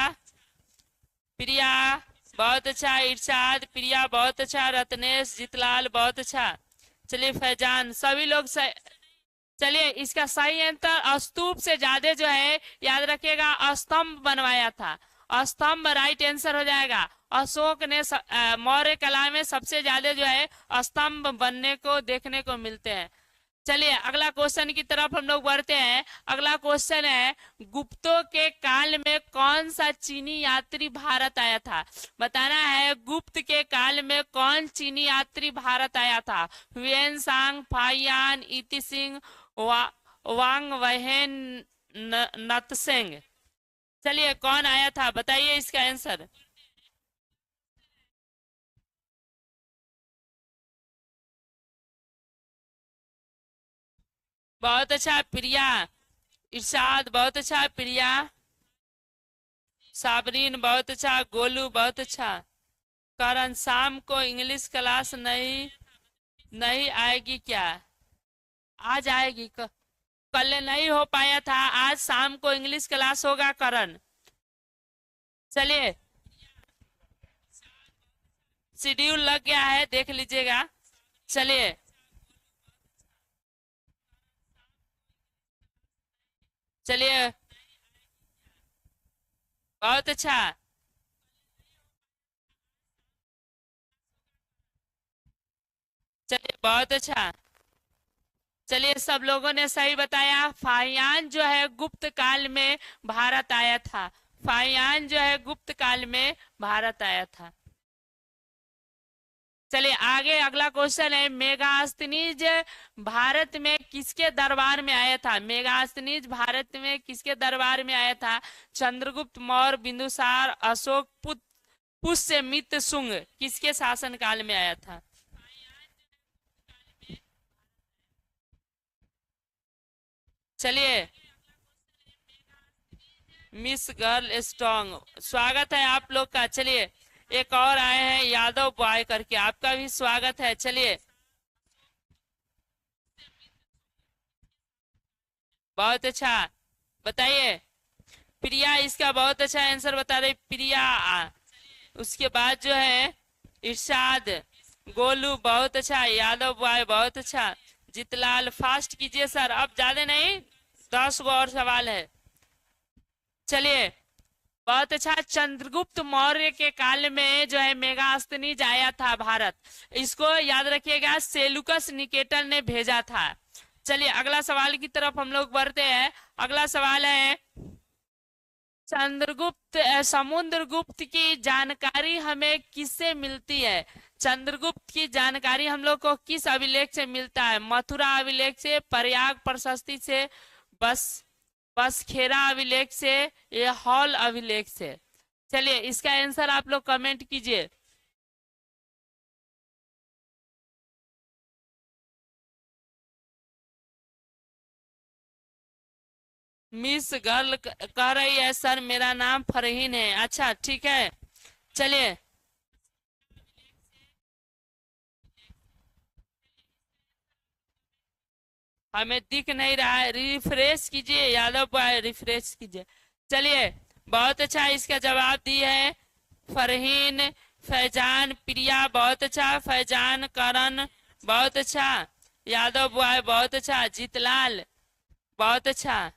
प्रिया बहुत अच्छा। इरशाद, प्रिया बहुत अच्छा। रत्नेश, जितलाल बहुत अच्छा। चलिए फैजान, सभी लोग चलिए, इसका सही आंसर स्तूप से ज्यादा जो है याद रखिएगा स्तंभ बनवाया था। स्तंभ राइट आंसर हो जाएगा। अशोक ने मौर्य कला में सबसे ज्यादा जो है स्तंभ बनने को देखने को मिलते हैं। चलिए, अगला क्वेश्चन की तरफ हम लोग बढ़ते हैं। अगला क्वेश्चन है, गुप्तों के काल में कौन सा चीनी यात्री भारत आया था? बताना है, गुप्त के काल में कौन चीनी यात्री भारत आया था? हुएन सांग, फाहियान, इति सिंह, वांग वहेन, नतसेंग। चलिए, कौन आया था, बताइए इसका आंसर। बहुत अच्छा प्रिया। इरशाद बहुत अच्छा। प्रिया, साबरीन बहुत अच्छा। गोलू बहुत अच्छा। करण, शाम को इंग्लिश क्लास नहीं नहीं आएगी क्या? आज आएगी। कल नहीं हो पाया था, आज शाम को इंग्लिश क्लास होगा करण। चलिए, शेड्यूल लग गया है, देख लीजिएगा। चलिए, चलिए, बहुत अच्छा। चलिए, बहुत अच्छा। चलिए, सब लोगों ने सही बताया। फाहियान जो है गुप्त काल में भारत आया था। फाहियान जो है गुप्त काल में भारत आया था। चलिए आगे, अगला क्वेश्चन है, मेगास्थनीज भारत में किसके दरबार में आया था? मेगास्थनीज भारत में किसके दरबार में आया था? चंद्रगुप्त मौर्य, बिंदुसार, अशोक, पुष्यमित्र शुंग, किसके शासनकाल में आया था? चलिए, मिस गर्ल स्ट्रॉन्ग, स्वागत है आप लोग का। चलिए, एक और आए हैं यादव बॉय करके, आपका भी स्वागत है। चलिए, बहुत अच्छा, बताइए। प्रिया इसका बहुत अच्छा आंसर बता रही, प्रिया। उसके बाद जो है इरशाद, गोलू बहुत अच्छा, यादव बॉय बहुत अच्छा। जितलाल, फास्ट कीजिए सर, अब ज्यादा नहीं, 10 गो और सवाल है। चलिए, बहुत अच्छा। चंद्रगुप्त मौर्य के काल में जो है मेगास्थनीज आया था भारत, इसको याद रखिएगा, सेलुकस निकेटर ने भेजा था। चलिए, अगला सवाल की तरफ हम लोग बढ़ते हैं। अगला सवाल है, समुद्रगुप्त की जानकारी हमें किससे मिलती है? चंद्रगुप्त की जानकारी हम लोग को किस अभिलेख से मिलता है? मथुरा अभिलेख से, प्रयाग प्रशस्ति से, बस बसखेरा अभिलेख से, या हॉल अभिलेख से? चलिए इसका आंसर आप लोग कमेंट कीजिए। मिस गर्ल कह रही है सर मेरा नाम फरहीन है। अच्छा ठीक है, चलिए। हमें दिख नहीं रहा है, रिफ्रेश कीजिए यादव भाई, रिफ्रेश कीजिए। चलिए बहुत अच्छा, इसका जवाब दिए है फरहीन, फैजान, प्रिया बहुत अच्छा, फैजान, करण बहुत अच्छा, यादव भाई बहुत अच्छा, जीतलाल बहुत अच्छा,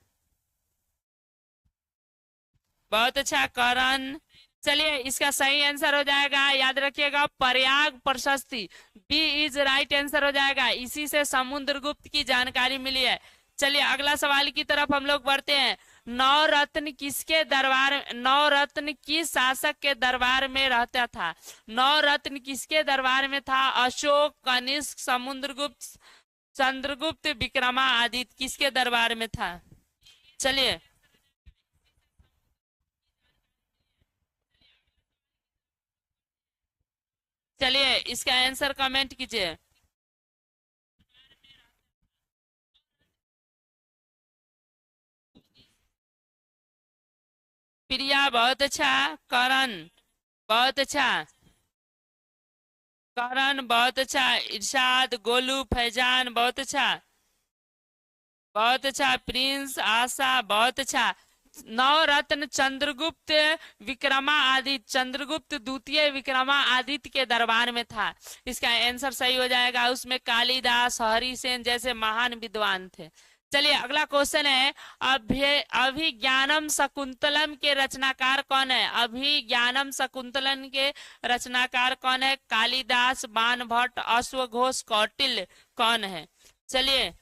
बहुत अच्छा करण। चलिए इसका सही आंसर हो जाएगा, याद रखिएगा, प्रयाग प्रशस्ति। बी इज राइट आंसर हो जाएगा, इसी से समुद्रगुप्त की जानकारी मिली है। चलिए अगला सवाल की तरफ हम लोग बढ़ते हैं। नवरत्न किसके दरबार, नवरत्न किस शासक के दरबार में रहता था? नवरत्न किसके दरबार में था? अशोक, कनिष्क, समुद्रगुप्त, चंद्रगुप्त, विक्रमादित्य, किसके दरबार में था? चलिए चलिए इसका आंसर कमेंट कीजिए। प्रिया बहुत अच्छा, करण बहुत अच्छा, करण बहुत अच्छा, इरशाद, गोलू, फैजान बहुत अच्छा, बहुत अच्छा, प्रिंस, आशा बहुत अच्छा। नवरत्न चंद्रगुप्त विक्रमादित्य, चंद्रगुप्त द्वितीय विक्रमादित्य के दरबार में था। इसका आंसर सही हो जाएगा, उसमें कालिदास, हरिसेन जैसे महान विद्वान थे। चलिए अगला क्वेश्चन है, अभिज्ञानम शकुंतलम के रचनाकार कौन है? अभिज्ञानम शकुंतलम के रचनाकार कौन है? कालिदास, बाणभट्ट, अश्वघोष, कौटिल्य कौन है? चलिए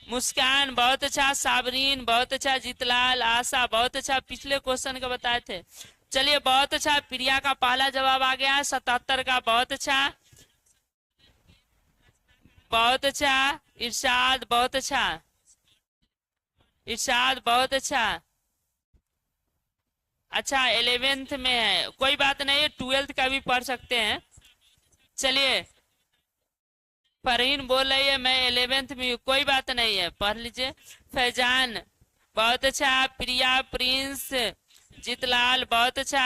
मुस्कान बहुत अच्छा, साबरीन बहुत अच्छा, जीतलाल, आशा बहुत अच्छा, पिछले क्वेश्चन का बताए थे। चलिए बहुत अच्छा, प्रिया का पहला जवाब आ गया, 77 का बहुत अच्छा, बहुत अच्छा, इरशाद बहुत अच्छा, इरशाद बहुत अच्छा, अच्छा 11th में है, कोई बात नहीं, 12th का भी पढ़ सकते हैं। चलिए फरहीन बोल रही है मैं 11th में हूँ, कोई बात नहीं है, पढ़ लीजिए। फैजान बहुत अच्छा, प्रिया, प्रिंस, जीतलाल बहुत अच्छा,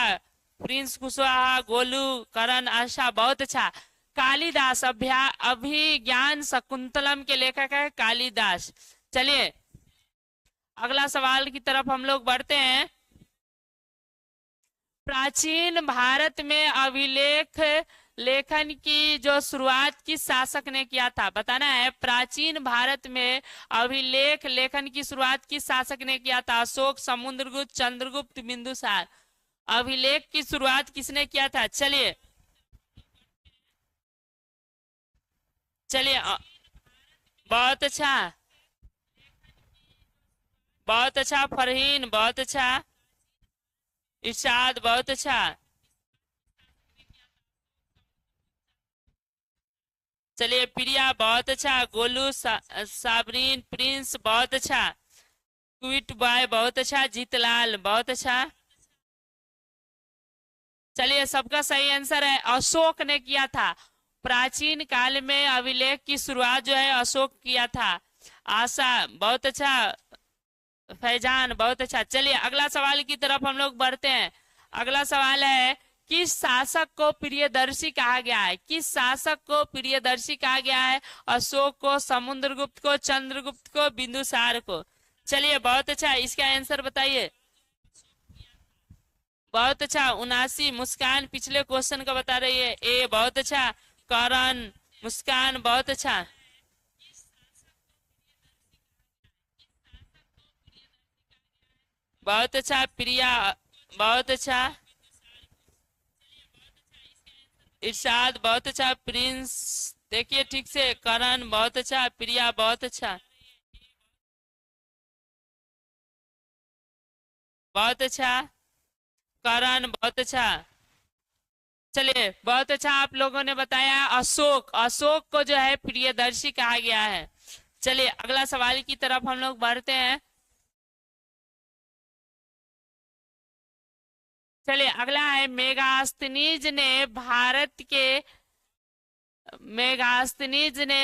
प्रिंस कुशवाहा, गोलू, करण, आशा बहुत अच्छा। कालिदास, अभिज्ञान शकुंतलम के लेखक है कालिदास। चलिए अगला सवाल की तरफ हम लोग बढ़ते हैं। प्राचीन भारत में अभिलेख लेखन की जो शुरुआत किस शासक ने किया था? बताना है, प्राचीन भारत में अभिलेख लेखन की शुरुआत किस शासक ने किया था? अशोक, समुद्रगुप्त, चंद्रगुप्त, बिंदुसार? अभिलेख की शुरुआत किसने किया था? चलिए चलिए बहुत अच्छा, बहुत अच्छा, फरहीन बहुत अच्छा, इरशाद बहुत अच्छा। चलिए प्रिया बहुत अच्छा, गोलू, साबरीन, प्रिंस बहुत अच्छा, क्विट बॉय बहुत अच्छा, जीतलाल बहुत अच्छा। चलिए सबका सही आंसर है, अशोक ने किया था। प्राचीन काल में अभिलेख की शुरुआत जो है अशोक किया था। आशा बहुत अच्छा, फैजान बहुत अच्छा। चलिए अगला सवाल की तरफ हम लोग बढ़ते हैं। अगला सवाल है, किस शासक को प्रियदर्शी कहा गया है? किस शासक को प्रियदर्शी कहा गया है? अशोक को, समुद्रगुप्त को, चंद्रगुप्त को, बिंदुसार को? चलिए बहुत अच्छा, इसका आंसर बताइए। बहुत अच्छा, 79। मुस्कान पिछले क्वेश्चन का बता रही है, ए बहुत अच्छा, करण, मुस्कान बहुत अच्छा, बहुत अच्छा, प्रिया बहुत अच्छा, इरशाद बहुत अच्छा, प्रिंस देखिए ठीक से, करण बहुत अच्छा, प्रिया बहुत अच्छा। बहुत अच्छा। करण बहुत अच्छा। चलिए बहुत अच्छा, आप लोगों ने बताया अशोक, अशोक को जो है प्रियदर्शी कहा गया है। चलिए अगला सवाल की तरफ हम लोग बढ़ते हैं। चलिए अगला है, मेगास्थनीज ने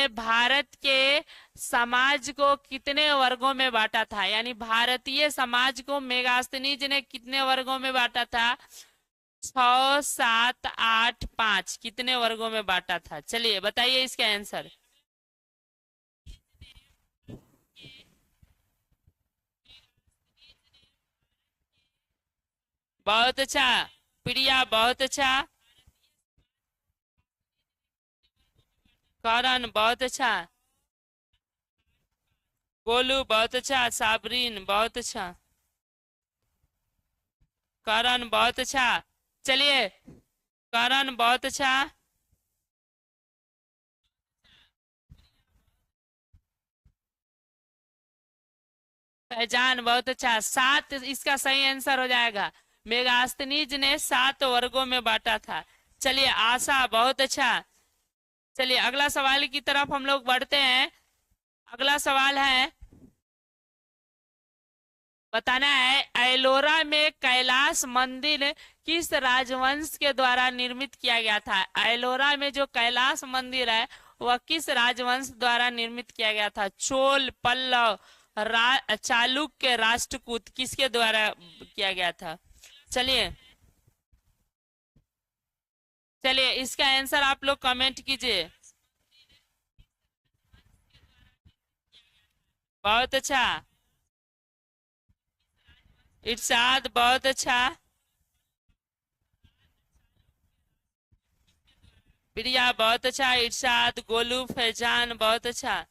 भारत के समाज को कितने वर्गों में बांटा था, यानी भारतीय समाज को मेगास्थनीज ने कितने वर्गों में बांटा था? 6, 7, 8, 5, कितने वर्गों में बांटा था? चलिए बताइए इसका आंसर। बहुत अच्छा। प्रिया बहुत अच्छा। करण बहुत अच्छा। गोलू बहुत अच्छा। साबरीन बहुत अच्छा। करण बहुत अच्छा। चलिए करण बहुत अच्छा। फैजान बहुत अच्छा। 7 इसका सही आंसर हो जाएगा। मेगास्थनीज ने 7 वर्गों में बांटा था। चलिए आशा बहुत अच्छा। चलिए अगला सवाल की तरफ हम लोग बढ़ते हैं। अगला सवाल है, बताना है एलोरा में कैलाश मंदिर किस राजवंश के द्वारा निर्मित किया गया था? एलोरा में जो कैलाश मंदिर है वह किस राजवंश द्वारा निर्मित किया गया था? चोल, पल्लव, चालुक्य, राष्ट्रकूट, किसके द्वारा किया गया था? चलिए, चलिए इसका आंसर आप लोग कमेंट कीजिए। बहुत अच्छा। इरशाद बहुत अच्छा। प्रिया बहुत अच्छा। इरशाद, गोलू, फैजान बहुत अच्छा।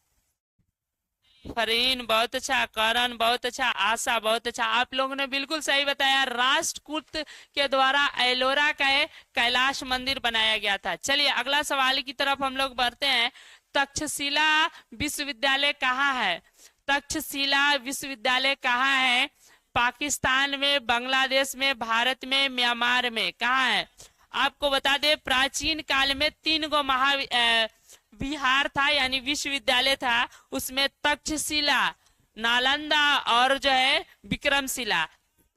फरहीन बहुत अच्छा। करण बहुत अच्छा। आशा बहुत अच्छा। आप लोगों ने बिल्कुल सही बताया, राष्ट्रकूट के द्वारा एलोरा का कैलाश मंदिर बनाया गया था। चलिए अगला सवाल की तरफ हम लोग बढ़ते हैं। तक्षशिला विश्वविद्यालय कहाँ है? तक्षशिला विश्वविद्यालय कहाँ है? पाकिस्तान में, बांग्लादेश में, भारत में, म्यांमार में, कहाँ है? आपको बता दें प्राचीन काल में 3 गो विहार था, यानी विश्वविद्यालय था। उसमें तक्षशिला, नालंदा और जो है विक्रमशिला।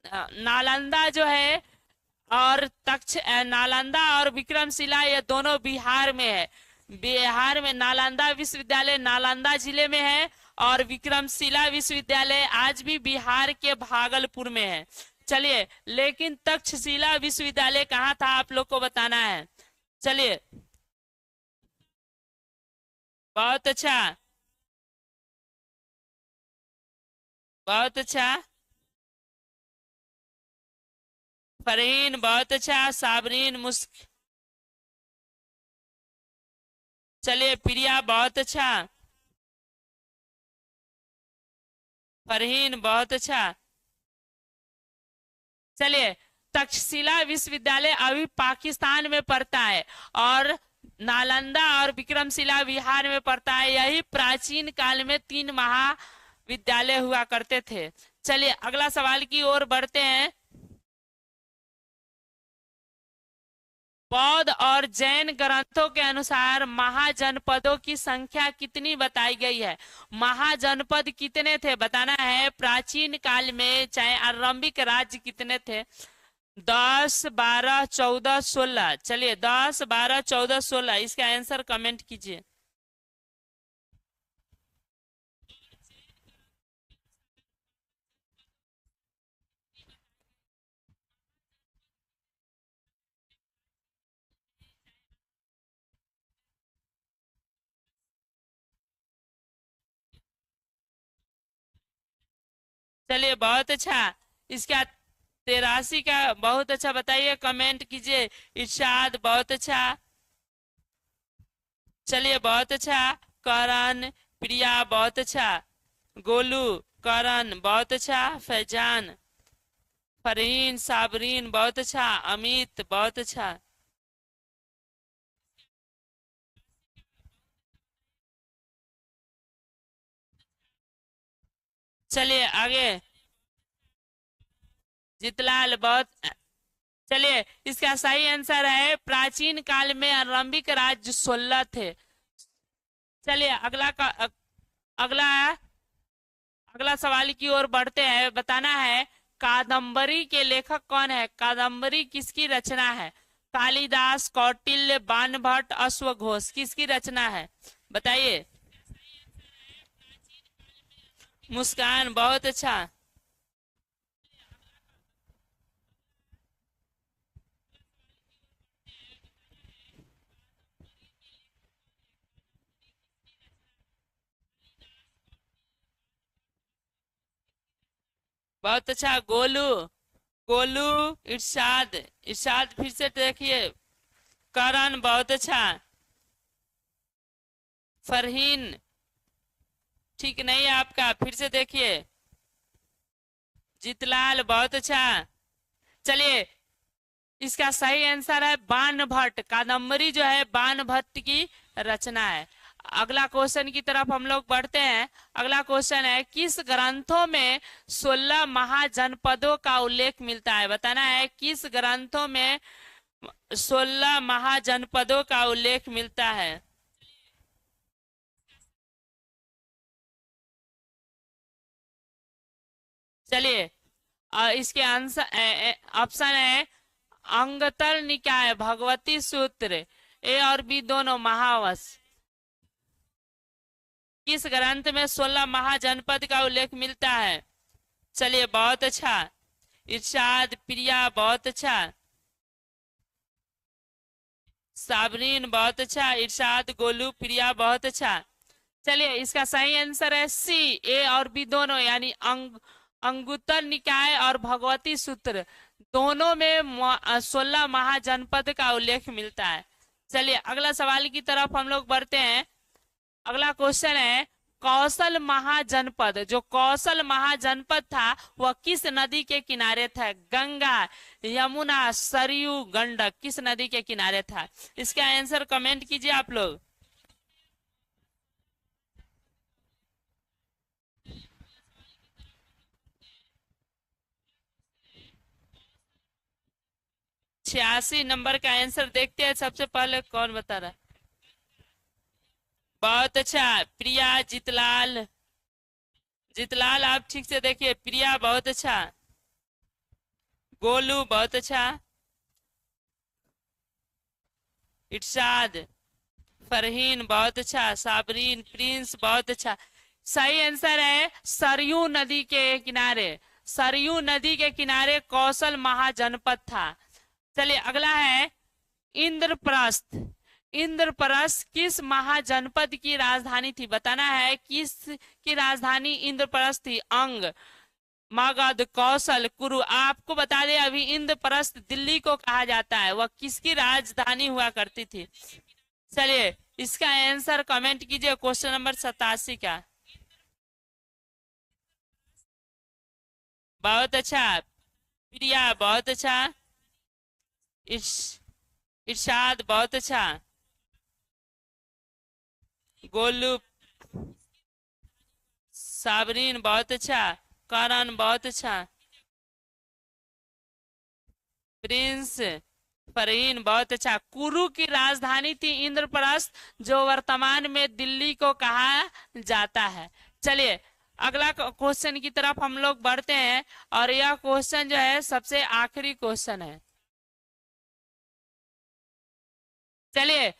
नालंदा जो है और नालंदा और विक्रमशिला ये दोनों बिहार में है। बिहार में नालंदा विश्वविद्यालय नालंदा जिले में है, और विक्रमशिला विश्वविद्यालय आज भी बिहार के भागलपुर में है। चलिए लेकिन तक्षशिला विश्वविद्यालय कहाँ था आप लोग को बताना है। चलिए बहुत अच्छा। बहुत अच्छा। फरहीन बहुत अच्छा। साबरीन मुस्क। चलिए प्रिया बहुत अच्छा। फरहीन बहुत अच्छा। चलिए तक्षशिला विश्वविद्यालय अभी पाकिस्तान में पड़ता है, और नालंदा और विक्रमशिला बिहार में पड़ता है। यही प्राचीन काल में 3 महाविद्यालय हुआ करते थे। चलिए अगला सवाल की ओर बढ़ते हैं। बौद्ध और जैन ग्रंथों के अनुसार महाजनपदों की संख्या कितनी बताई गई है? महाजनपद कितने थे बताना है प्राचीन काल में, चाहे आरंभिक राज्य कितने थे? 10, 12, 14, 16। चलिए 10, 12, 14, 16 इसका आंसर कमेंट कीजिए। चलिए बहुत अच्छा। इसका 83 का बहुत अच्छा बताइए, कमेंट कीजिए। इरशाद बहुत अच्छा। चलिए बहुत अच्छा। करण, प्रिया बहुत अच्छा। गोलू, करण बहुत अच्छा। फैजान, फरहीन, साबरीन बहुत अच्छा। अमित बहुत अच्छा। चलिए आगे। जीतलाल बहुत। चलिए इसका सही आंसर है प्राचीन काल में आरंभिक राज्य 16 थे। चलिए अगला अगला सवाल की ओर बढ़ते हैं। बताना है कादंबरी के लेखक कौन है। कादंबरी किसकी रचना है। कालिदास, कौटिल्य, बाणभट्ट, अश्वघोष, किसकी रचना है बताइए। मुस्कान, बहुत अच्छा। बहुत अच्छा गोलू। गोलू। इरशाद। इरशाद फिर से देखिए। करण, बहुत अच्छा। फरहीन ठीक नहीं है आपका, फिर से देखिए। जीतलाल, बहुत अच्छा। चलिए इसका सही आंसर है बाणभट्ट। कादम्बरी जो है बाणभट्ट की रचना है। अगला क्वेश्चन की तरफ हम लोग बढ़ते हैं। अगला क्वेश्चन है किस ग्रंथों में 16 महाजनपदों का उल्लेख मिलता है। बताना है किस ग्रंथों में 16 महाजनपदों का उल्लेख मिलता है। चलिए इसके आंसर ऑप्शन है अंगतर निकाय, भगवती सूत्र, ए और बी दोनों, महावश। किस ग्रंथ में 16 महाजनपद का उल्लेख मिलता है। चलिए बहुत अच्छा। इरशाद, प्रिया, बहुत अच्छा। साबरीन, बहुत अच्छा। इरशाद, गोलू, प्रिया, बहुत अच्छा। चलिए इसका सही आंसर है सी, ए और बी दोनों, यानी अंगुत्तर निकाय और भगवती सूत्र दोनों में 16 महाजनपद का उल्लेख मिलता है। चलिए अगला सवाल की तरफ हम लोग बढ़ते हैं। अगला क्वेश्चन है कौशल महाजनपद, जो कौशल महाजनपद था वह किस नदी के किनारे था। गंगा, यमुना, सरयू, गंडक, किस नदी के किनारे था। इसका आंसर कमेंट कीजिए आप लोग। 86 नंबर का आंसर देखते हैं सबसे पहले कौन बता रहा है। बहुत अच्छा। प्रिया, जीतलाल। जीतलाल आप ठीक से देखिए। प्रिया, बहुत अच्छा। गोलू, बहुत अच्छा। इरशाद, फरहीन, बहुत अच्छा। साबरीन, प्रिंस, बहुत अच्छा। सही आंसर है सरयू नदी के किनारे। सरयू नदी के किनारे कौशल महाजनपद था। चलिए अगला है इंद्रप्रस्थ। इंद्रप्रस्थ किस महाजनपद की राजधानी थी। बताना है किस की राजधानी इंद्रप्रस्थ थी। अंग, मगध, कौशल, कुरु। आपको बता दें अभी इंद्रप्रस्थ दिल्ली को कहा जाता है, वह किसकी राजधानी हुआ करती थी। चलिए इसका आंसर कमेंट कीजिए क्वेश्चन नंबर 87 का। बहुत अच्छा। प्रिया, बहुत अच्छा। इरशाद, बहुत अच्छा। गोलू, साबरीन, बहुत अच्छा। करण, बहुत अच्छा। प्रिंस, फरहीन, बहुत अच्छा। कुरु की राजधानी थी इंद्रप्रस्थ, जो वर्तमान में दिल्ली को कहा जाता है। चलिए अगला क्वेश्चन की तरफ हम लोग बढ़ते हैं और यह क्वेश्चन जो है सबसे आखिरी क्वेश्चन है। चलिए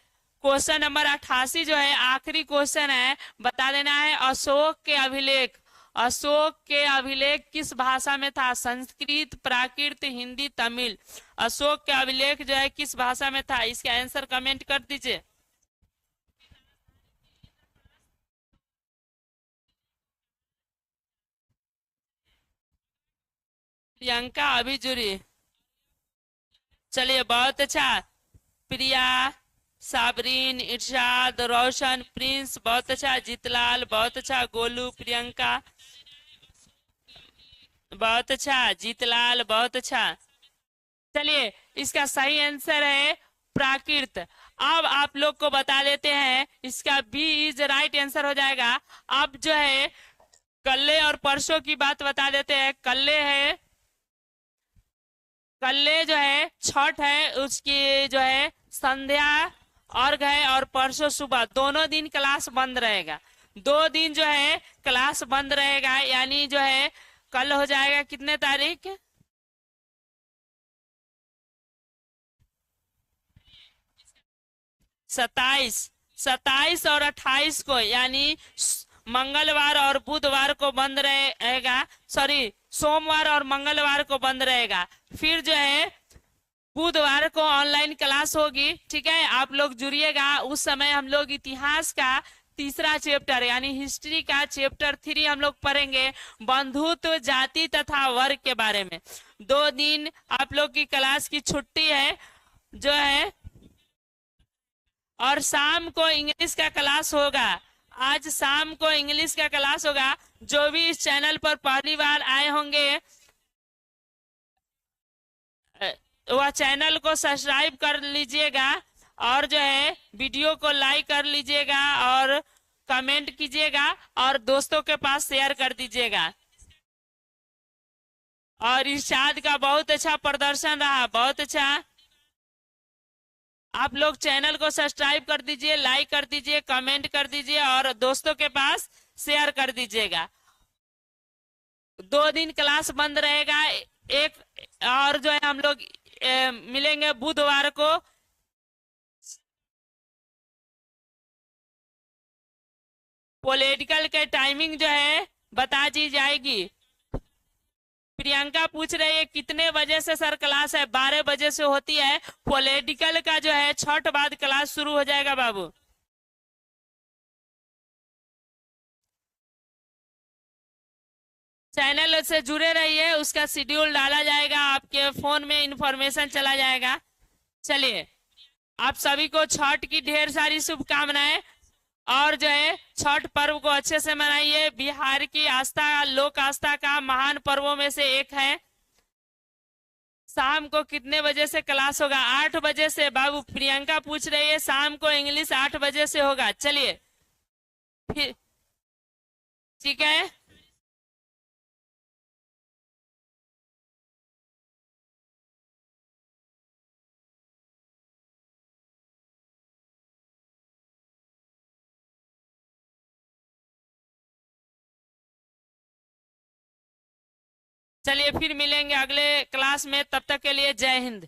क्वेश्चन नंबर 88 जो है आखिरी क्वेश्चन है। बता देना है अशोक के अभिलेख। अशोक के अभिलेख किस भाषा में था। संस्कृत, प्राकृत, हिंदी, तमिल। अशोक के अभिलेख जो है किस भाषा में था। इसका आंसर कमेंट कर दीजिए। प्रियंका अभी जुड़ी। चलिए बहुत अच्छा। प्रिया, साबरीन, इरशाद, रोशन, प्रिंस, बहुत अच्छा। जीतलाल, बहुत अच्छा। गोलू, प्रियंका, बहुत अच्छा। जीतलाल, बहुत अच्छा। चलिए इसका सही आंसर है प्राकृत। अब आप लोग को बता देते हैं इसका बी इज राइट आंसर हो जाएगा। अब जो है कल्ले और परसों की बात बता देते हैं। कल्ले है कल जो है छठ है, उसकी जो है संध्या अर्घ है, और परसों सुबह दोनों दिन क्लास बंद रहेगा। 2 दिन जो है क्लास बंद रहेगा, यानी जो है कल हो जाएगा कितने तारीख, 27, 27 और 28 को, यानी मंगलवार और बुधवार को बंद रहेगा। सॉरी, सोमवार और मंगलवार को बंद रहेगा। फिर जो है बुधवार को ऑनलाइन क्लास होगी। ठीक है, आप लोग जुड़िएगा। उस समय हम लोग इतिहास का तीसरा चैप्टर यानी हिस्ट्री का चैप्टर 3 हम लोग पढ़ेंगे, बंधुत्व, जाति तथा वर्ग के बारे में। 2 दिन आप लोग की क्लास की छुट्टी है जो है, और शाम को इंग्लिश का क्लास होगा। आज शाम को इंग्लिश का क्लास होगा। जो भी इस चैनल पर पहली बार आए होंगे, वह चैनल को सब्सक्राइब कर लीजिएगा, और जो है वीडियो को लाइक कर लीजिएगा, और कमेंट कीजिएगा, और दोस्तों के पास शेयर कर दीजिएगा। और इरशाद का बहुत अच्छा प्रदर्शन रहा, बहुत अच्छा। आप लोग चैनल को सब्सक्राइब कर दीजिए, लाइक कर दीजिए, कमेंट कर दीजिए, और दोस्तों के पास शेयर कर दीजिएगा। 2 दिन क्लास बंद रहेगा। एक और जो है हम लोग मिलेंगे बुधवार को। पॉलिटिकल के टाइमिंग जो है बता दी जाएगी। प्रियंका पूछ रही है कितने बजे से सर क्लास है? 12 बजे से होती है। पॉलिटिकल का जो है छठ बाद क्लास शुरू हो जाएगा बाबू। चैनल से जुड़े रहिए, उसका शेड्यूल डाला जाएगा, आपके फोन में इंफॉर्मेशन चला जाएगा। चलिए, आप सभी को छठ की ढेर सारी शुभकामनाएं, और जो है छठ पर्व को अच्छे से मनाइए। बिहार की आस्था, लोक आस्था का महान पर्वों में से एक है। शाम को कितने बजे से क्लास होगा? 8 बजे से बाबू। प्रियंका पूछ रही है शाम को इंग्लिश 8 बजे से होगा। चलिए फिर, ठीक है। चलिए फिर मिलेंगे अगले क्लास में, तब तक के लिए जय हिंद।